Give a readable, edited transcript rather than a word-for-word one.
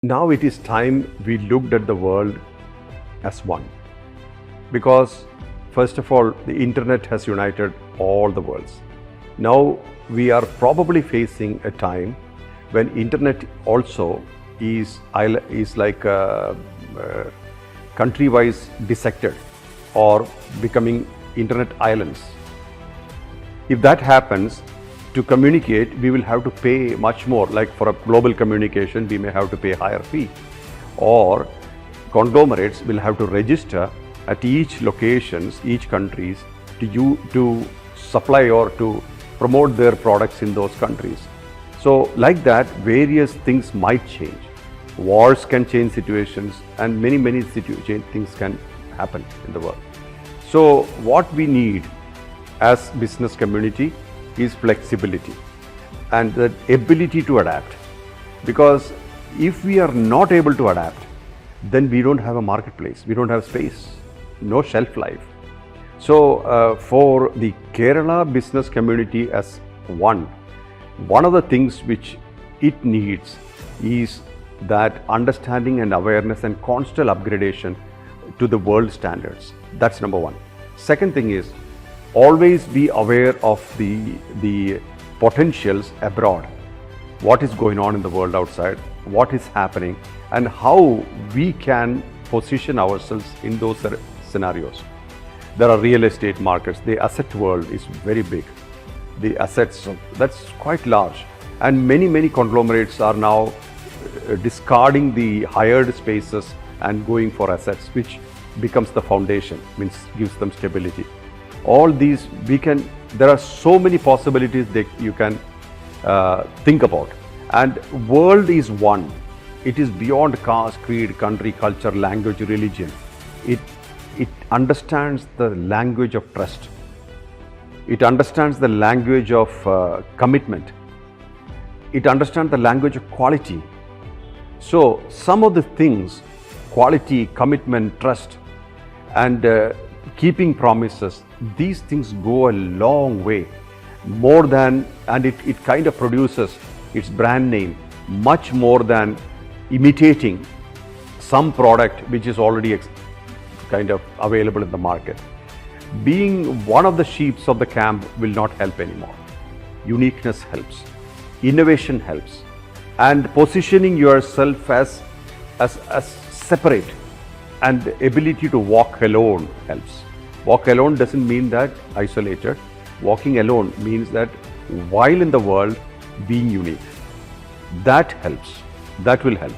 Now it is time we looked at the world as one. Because first of all, the internet has united all the worlds. Now we are probably facing a time when internet also is like country-wise dissected or becoming internet islands. If that happens, to communicate, we will have to pay much more. Like for a global communication, we may have to pay higher fee, or conglomerates will have to register at each locations, each countries to supply or to promote their products in those countries. So like that, various things might change. Wars can change situations, and many things can happen in the world. So what we need as business community is flexibility and the ability to adapt. Because if we are not able to adapt, then we don't have a marketplace, we don't have space, no shelf life. So for the Kerala business community as one of the things which it needs is that understanding and awareness and constant upgradation to the world standards. That's number one. Second thing is always be aware of the potentials abroad, what is going on in the world outside, what is happening, and how we can position ourselves in those scenarios. There are real estate markets. The asset world is very big. The assets, that's quite large, and many conglomerates are now discarding the hired spaces and going for assets, which becomes the foundation, means gives them stability. All these there are so many possibilities that you can think about. And world is one. It is beyond caste, creed, country, culture, language, religion. It understands the language of trust. It understands the language of commitment. It understands the language of quality. So some of the things, quality, commitment, trust, and keeping promises, these things go a long way, more than, and it kind of produces its brand name much more than imitating some product which is already kind of available in the market. Being one of the sheeps of the camp will not help anymore. Uniqueness helps, innovation helps, and positioning yourself as separate and the ability to walk alone helps. Walk alone doesn't mean that isolated. Walking alone means that while in the world, being unique. That helps. That will help.